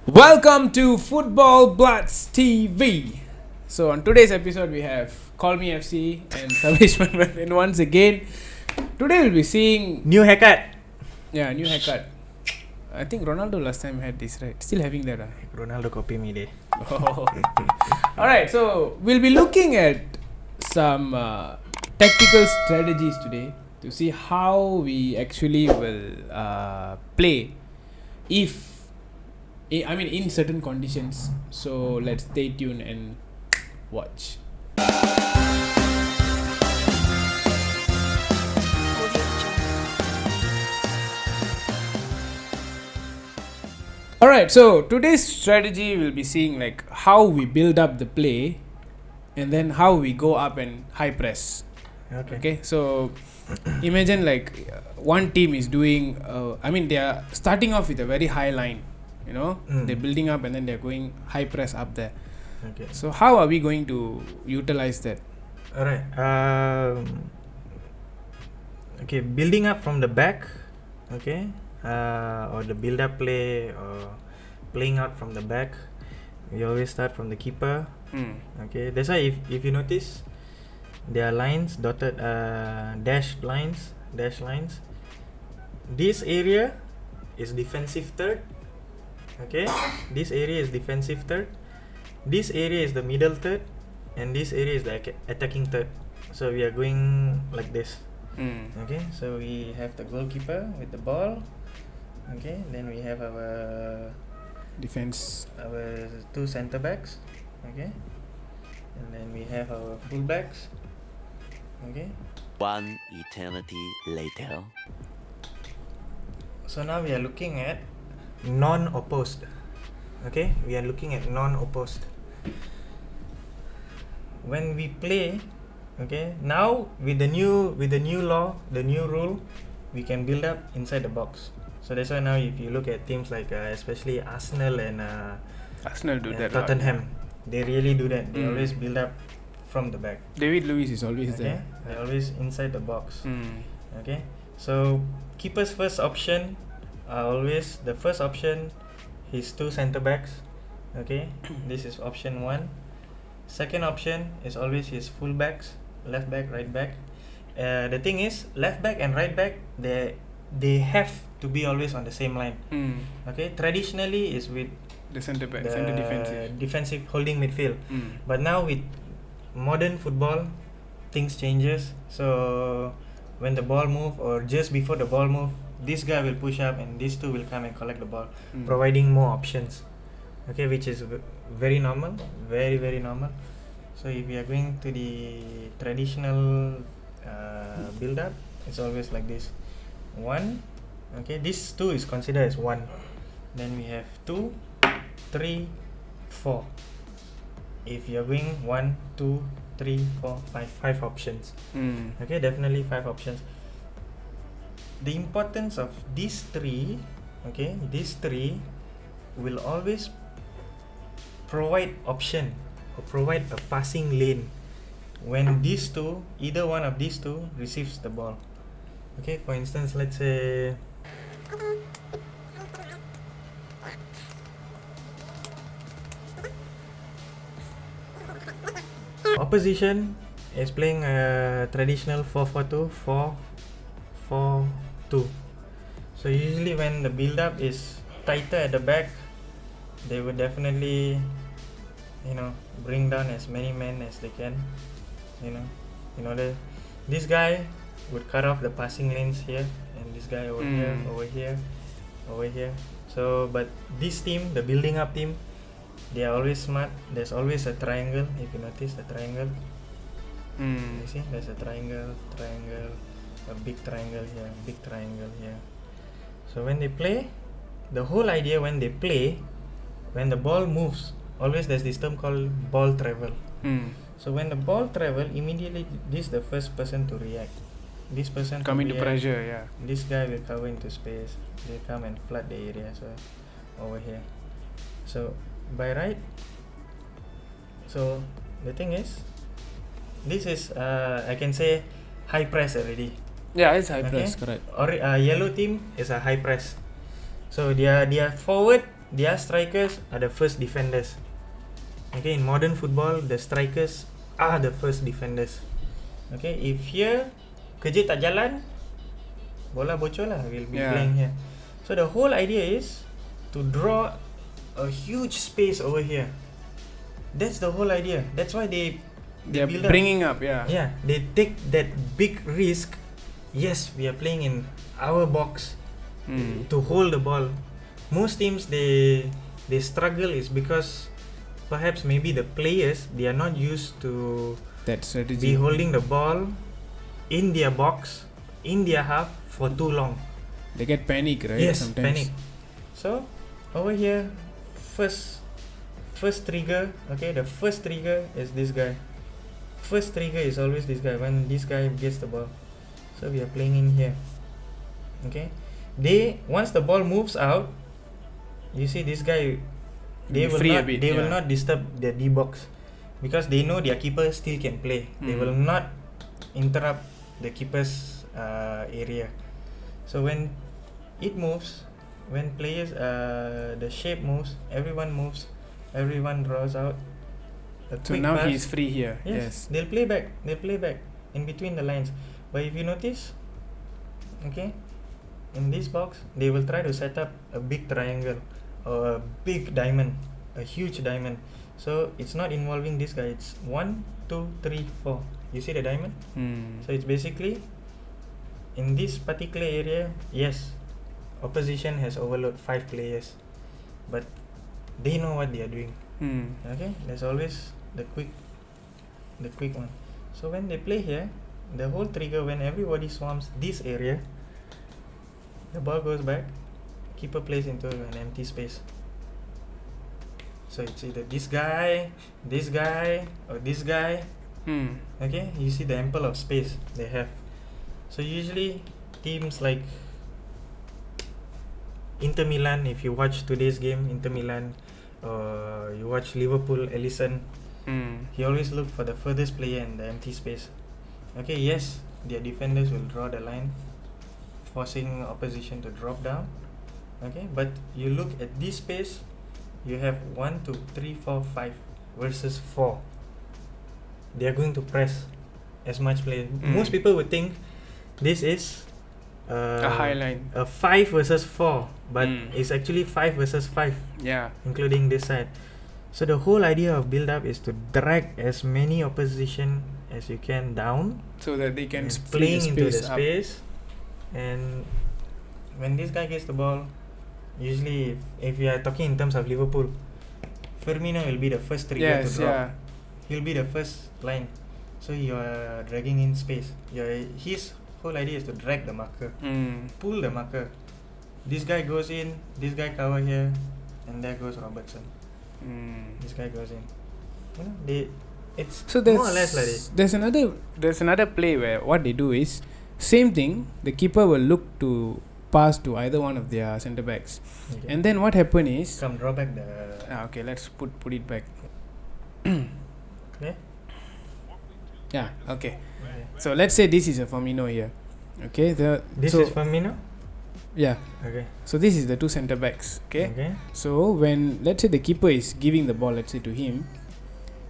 Welcome to Football Bluds TV. So on today's episode we have Call Me FC and Sabesh Manmathan once again. Today we'll be seeing New haircut. new haircut. I think Ronaldo last time had this, right? Still having that. Ronaldo copy me there. Alright, so we'll be looking at some tactical strategies today to see how we actually will play in certain conditions. So let's stay tuned and watch. Alright, so today's strategy will be seeing like how we build up the play and then how we go up and high press. Okay, so imagine like one team is doing they are starting off with a very high line, they're building up and then they're going high press up there. Okay. So how are we going to utilize that? Alright. Okay, building up from the back. Okay. Or the build up play or playing out from the back. We always start from the keeper. Okay. That's why if you notice, there are lines dotted, dashed lines. This area is defensive third. Okay, this area is defensive third. This area is the middle third, and this area is the attacking third. So we are going like this. Okay, so we have the goalkeeper with the ball. Okay, then we have our Defense. our two centre backs. Okay, and then we have our full backs. Okay. One eternity later. So now we are looking at non-opposed. Okay, we are looking at non-opposed. When we play, okay, now with the new law, the new rule, we can build up inside the box. So that's why now if you look at teams like especially Arsenal and Arsenal do that. Tottenham, they really do that. They always build up from the back. David Luiz is always Okay, there. they're always inside the box. Okay, so keeper's first option are always the first option. His two centre backs. Okay, this is option 1. Second option is always his full backs, left back, right back. The thing is, left back and right back, they have to be always on the same line. Okay, traditionally is with The centre back, the centre defensive. defensive holding midfield. But now with modern football, things changes. So when the ball move or just before the ball move, this guy will push up and these two will come and collect the ball, providing more options. Okay, which is very normal, very normal. So if we are going to the traditional build up, it's always like this. 1. Okay, this 2 is considered as 1. Then we have 2, 3, 4. If you're going 1, 2, 3, 4, 5 options. Okay, definitely 5 options. The importance of these 3, okay, these 3 will always provide option or provide a passing lane when these two, either one of these two receives the ball. Okay, for instance, let's say opposition is playing a traditional 4-4-2, 4-4-2. So usually when the build up is tighter at the back, they would definitely bring down as many men as they can, in order this guy would cut off the passing lanes here, and this guy over here. So but this team, the building up team, they are always smart. There's always a triangle. If you notice the triangle, you see there's a triangle, a big triangle here. So when they play, the whole idea when they play, when the ball moves, always there's this term called ball travel. So when the ball travel, immediately this is the first person to react. This person Come into pressure, yeah. This guy will cover into space. They come and flood the area. So over here. So by right. So the thing is, this is I can say high press already. Yeah, it's high press, correct. Or yellow team is a high press. So their forward their strikers are the first defenders. Okay, in modern football, the strikers are the first defenders. Okay, if here kerja tak jalan, bola bocor lah, we'll be playing here. So the whole idea is to draw a huge space over here. That's the whole idea. That's why they're bringing up. Yeah, they take that big risk. Yes, we are playing in our box to hold the ball. Most teams they struggle is because perhaps maybe the players, they are not used to that strategy, be holding the ball in their box, in their half for too long. They get panic, right? Yes, sometimes. panic. So over here, first trigger. Okay, the first trigger is this guy. First trigger is always this guy when this guy gets the ball. So we are playing in here. Okay, once the ball moves out, you see this guy, they will not disturb the D box because they know their keeper still can play. They will not interrupt the keeper's area. So when it moves, when players the shape moves, everyone draws out. So now he's free here. Yes, they'll play back in between the lines. But if you notice, okay, in this box they will try to set up a big triangle or a big diamond, a huge diamond. So it's not involving this guy. It's 1, 2, 3, 4. You see the diamond? So it's basically in this particular area. Yes, opposition has overloaded 5 players, but they know what they are doing. Okay, there's always the quick one. So when they play here, the whole trigger, when everybody swarms this area, the ball goes back, keeper plays into an empty space. So it's either this guy, or this guy. Okay, you see the ample of space they have. So usually teams like Inter Milan, if you watch today's game, Inter Milan, or you watch Liverpool, Alisson, he always look for the furthest player in the empty space. Okay, yes, their defenders will draw the line, forcing opposition to drop down. Okay, but you look at this space, you have 1, 2, 3, 4, 5 versus 4. They are going to press as much players. Most people would think this is a high line, a 5 versus 4, but it's actually 5 versus 5. Yeah, including this side. So the whole idea of build up is to drag as many opposition as you can down, so that they can playing into the space. And when this guy gets the ball, usually if you are talking in terms of Liverpool, Firmino will be the first trigger to drop. He'll be the first line. So you are dragging in space. His whole idea is to drag the marker, pull the marker. This guy goes in, this guy cover here, and there goes Robertson. This guy goes in. You know, it's so more or less like this. There's another play where what they do is same thing. The keeper will look to pass to either one of their centre backs, and then what happen is draw back the. Okay, let's put it back. Okay. Yeah. Okay. So let's say this is a Firmino here. Okay. This is Firmino. Yeah. Okay. So this is the 2 centre backs. Okay. So when let's say the keeper is giving the ball, let's say to him,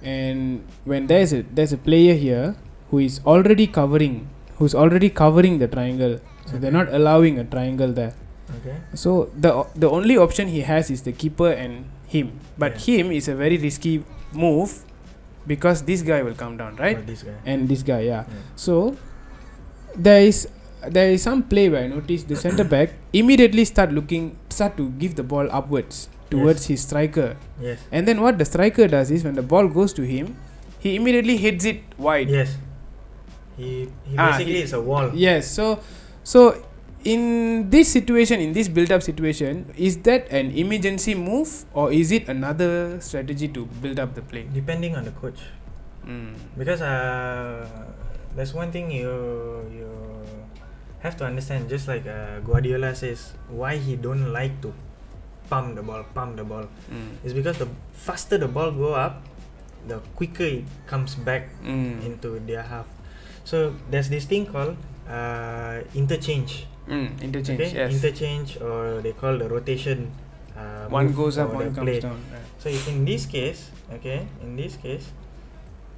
and when there's a player here who is already covering the triangle, so they're not allowing a triangle there. Okay. So the only option he has is the keeper and him, but him is a very risky move because this guy will come down, right? This guy. And this guy, yeah. So there is some play where I noticed the centre back immediately start to give the ball upwards towards his striker. Yes. And then what the striker does is when the ball goes to him, he immediately hits it wide. Yes. He basically is a wall. Yes. So in this situation, in this build-up situation, is that an emergency move or is it another strategy to build up the play? Depending on the coach. Because there's one thing you have to understand. Just like Guardiola says, why he don't like to pump the ball. It's because the faster the ball go up, the quicker it comes back into their half. So there's this thing called interchange. Interchange, okay? yes. Interchange, or they call the rotation one move goes up, or one the comes play. down. Right. So if in this case,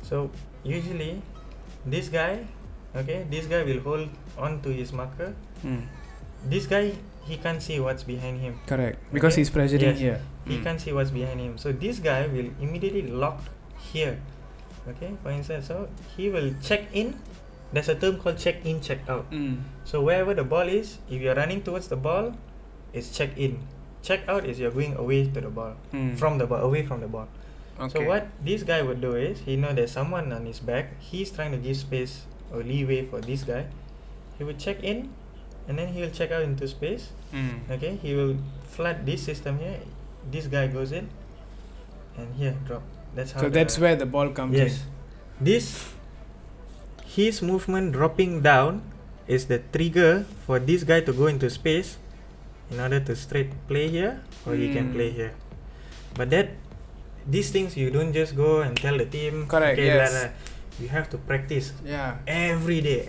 so usually this guy will hold on to his marker. This guy, he can't see what's behind him. Correct. Because he's pressuring Yes. here. He can't see what's behind him. So this guy will immediately lock here. Okay, for instance, so he will check in. There's a term called check in, check out. So wherever the ball is, if you're running towards the ball, it's check in. Check out is you're going away to the ball, from the ball, away from the ball. Okay. So what this guy would do is, he know there's someone on his back. He's trying to give space or leeway for this guy. He would check in, and then he will check out into space. Okay, he will flood this system here. This guy goes in, and here drop. That's how. So that's where the ball comes in. Yes, this his movement dropping down is the trigger for this guy to go into space in order to straight play here, or he can play here. But these things you don't just go and tell the team. Correct. Okay, Yes. You have to practice Yeah. every day.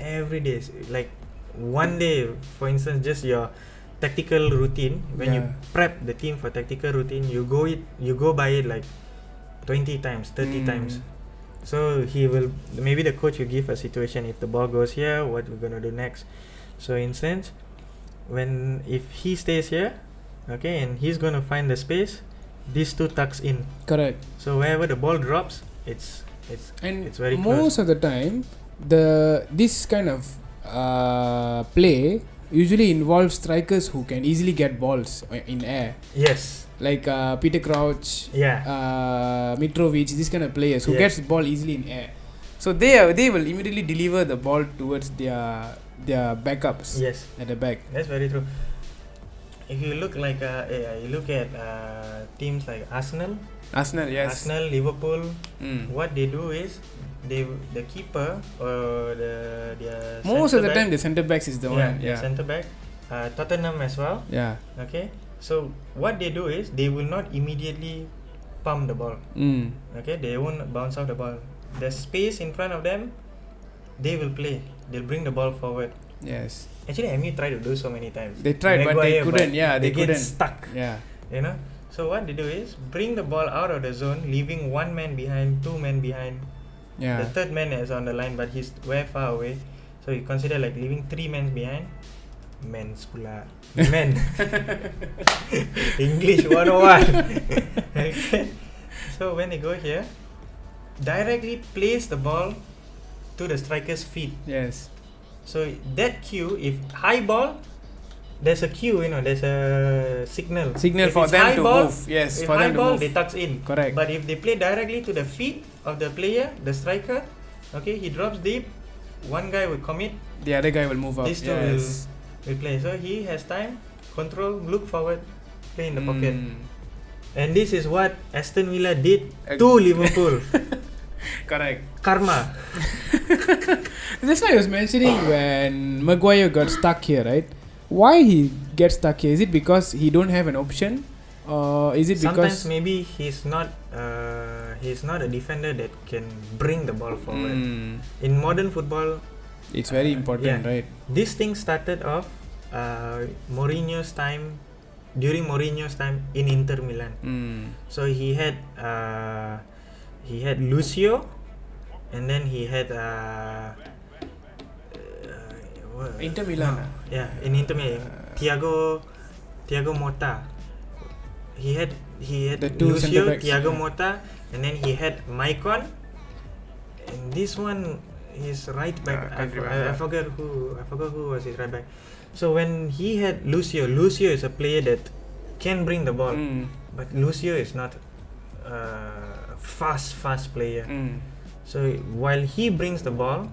Like one day, for instance, just your tactical routine. When you prep the team for tactical routine, you go by it like 20 times, 30 times. So maybe the coach will give a situation. If the ball goes here, what we're gonna do next? So instance, if he stays here, okay, and he's gonna find the space, these two tucks in. Correct. So wherever the ball drops, it's very most close. of the time, this kind of play usually involves strikers who can easily get balls in air. Yes. Like Peter Crouch, Yeah. Mitrovic, these kind of players who gets the ball easily in air. So they will immediately deliver the ball towards their backups. Yes. At the back. That's very true. If you look like you look at teams like Arsenal, Yes. Arsenal, Liverpool, what they do is the keeper or their most of the centre time back, the centre backs is the one. the centre back, Tottenham as well. Yeah. Okay, so what they do is they will not immediately pump the ball. Okay, they won't bounce off the ball. There's space in front of them. They will play. They'll bring the ball forward. Yes. Actually, MU tried to do so many times. They tried, but they couldn't. Yeah, they get couldn't. stuck. Yeah. You know. So what they do is bring the ball out of the zone, leaving one man behind, two men behind. Yeah. The third man is on the line, but he's very far away. So you consider like leaving three men behind. Men's pula. Men. English 101. Okay. So when they go here, directly place the ball to the striker's feet. Yes. So that cue, if high ball, there's a cue, there's a signal. If for it's them high to ball, move. Yes, if for high them to ball, move. they tucks in. Correct. But if they play directly to the feet of the player, the striker, okay, he drops deep, one guy will commit, The other guy will move up. these two will play. So he has time, control, look forward, play in the pocket. And this is what Aston Villa did to Liverpool. Correct. Karma. That's why I was mentioning when Maguire got stuck here, right? Why he gets stuck here? Is it because he don't have an option, or is it Sometimes because maybe he's not a defender that can bring the ball forward. In modern football, it's very important, right? This thing started off Mourinho's time, during Mourinho's time in Inter Milan. So he had Lucio, and then he had Inter Milan. In Inter Milan, Thiago Motta. He had The two Lucio, centre-backs, Thiago Motta, and then he had Maicon, and this one is right back. I forgot who was his right back. So when he had Lucio is a player that can bring the ball, but Lucio is not a fast player. So while he brings the ball,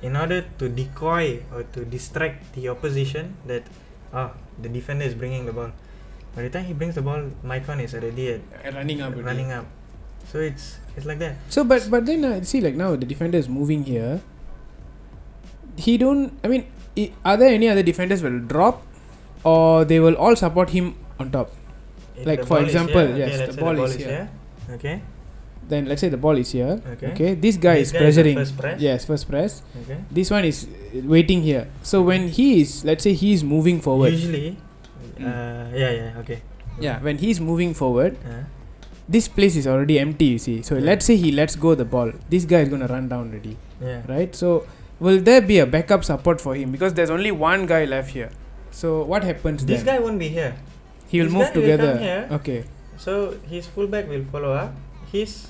in order to decoy or to distract the opposition, that the defender is bringing the ball. By the time he brings the ball, Maicon is already running up. So it's like that. So but then see, like now the defender is moving here. Are there any other defenders will drop, or they will all support him on top? If Like the for ball is example, here, yes, let's the say ball is here. Okay. Then let's say the ball is here. Okay. This guy is the pressuring. first press. Yes, first press. Okay. This one is waiting here. So when he is, let's say he is moving forward. Usually, okay. Yeah, when he's moving forward, this place is already empty, you see. So let's say he lets go the ball. This guy is going to run down already. Yeah. Right? So will there be a backup support for him? Because there's only one guy left here. So what happens This then? guy won't be here. He will this move guy will together. come here. Okay. So his fullback will follow up. His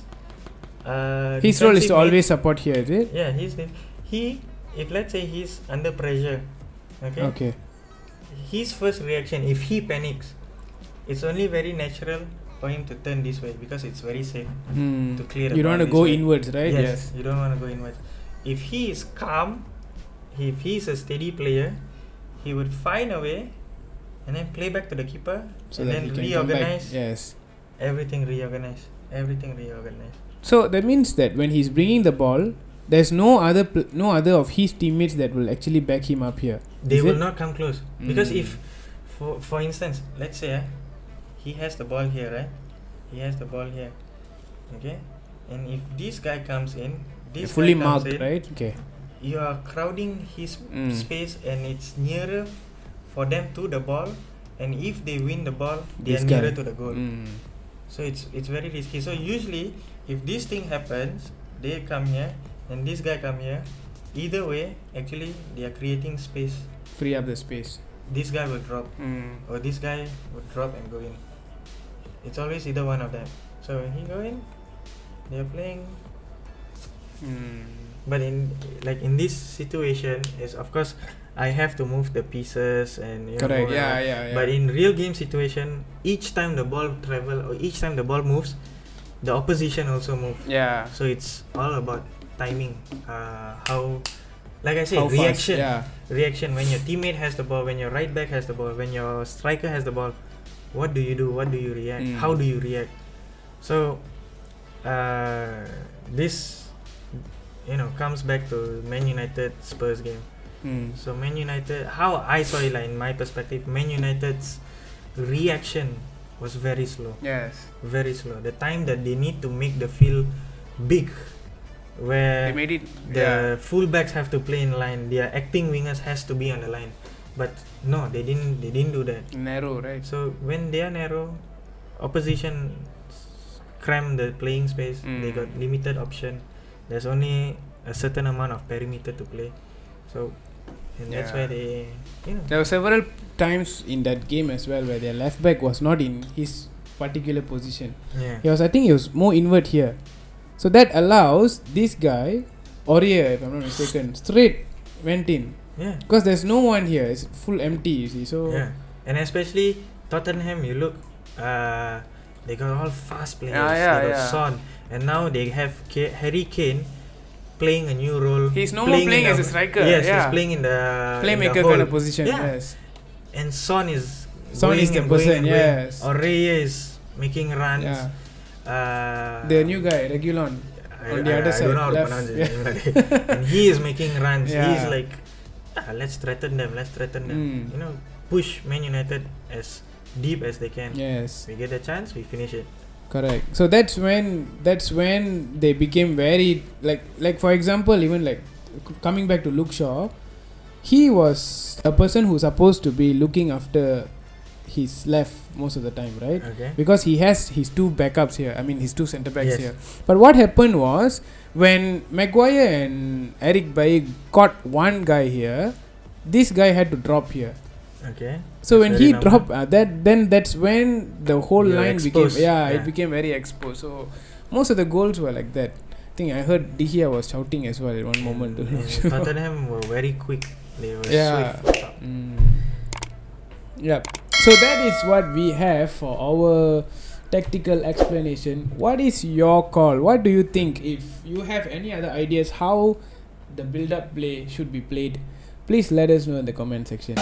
His role is to defensive always support here, is it? Yeah, if let's say he's under pressure, Okay. his first reaction, if he panics, it's only very natural for him to turn this way because it's very safe to clear the You don't ball want to this go way. inwards, right? Yes, you don't want to go inwards. If he is calm, if he is a steady player, he would find a way and then play back to the keeper So and that then he can come back. reorganize. Yes. Everything reorganized. So that means that when he's bringing the ball, there's no other of his teammates that will actually back him up here. They Is will it? not come close because if, for instance, let's say he has the ball here, right? He has the ball here, okay. And if this guy comes in, this fully guy comes marked, in, right? Okay. you are crowding his space, and it's nearer for them to the ball. And if they win the ball, they This are guy. nearer to the goal. So it's very risky. So usually, if this thing happens, they come here and this guy come here. Either way, actually, they are creating space. Free up the space. This guy will drop, or this guy would drop and go in. It's always either one of them. So when he go in, they are playing. But in this situation, is of course I have to move the pieces and Correct. know, Yeah. But in real game situation, each time the ball travel or each time the ball moves, the opposition also move. Yeah. So it's all about timing. How, like I said, How reaction. fast? Yeah. Reaction when your teammate has the ball, when your right back has the ball, when your striker has the ball. What do you do? What do you react? How do you react? So this comes back to Man United Spurs game. So Man United, how I saw it, like in my perspective, Man United's reaction was very slow. Yes. Very slow. The time that they need to make the field big, where They made it. the fullbacks have to play in line, their acting wingers has to be on the line. But no, they didn't do that. Narrow, right? So when they are narrow, opposition cram the playing space. They got limited option. There's only a certain amount of perimeter to play. So that's why they There were several times in that game as well where their left back was not in his particular position. I think he was more inward here. So that allows this guy, Aurier, if I'm not mistaken, straight went in. Because there's no one here. It's full empty, you see. So and especially Tottenham, you look, they got all fast players. They got Son, and now they have Harry Kane playing a new role. He's no more playing as a striker. Yes, he's playing in the playmaker kind of position. Yes. And Son is the person. Yes. Aurier is making runs. The new guy, Reguilon, on the other side. I don't know how to pronounce his name. And he is making runs. He's like, let's threaten them. Push Man United as deep as they can. Yes. We get a chance, we finish it. Correct. So that's when they became very like for example, even like coming back to Luke Shaw, he was a person who's supposed to be looking after his left most of the time, right? Okay. Because he has his two backups here. I mean his two centre backs here. But what happened was when Maguire and Eric Bailly caught one guy here, this guy had to drop here. Okay. So when he dropped that's when the whole line exposed. it became very exposed. So most of the goals were like that. I think I heard De Gea was shouting as well at one moment. Tottenham were very quick. They were swift. Yeah. So that is what we have for our tactical explanation. What is your call? What do you think? If you have any other ideas how the build-up play should be played, please let us know in the comment section.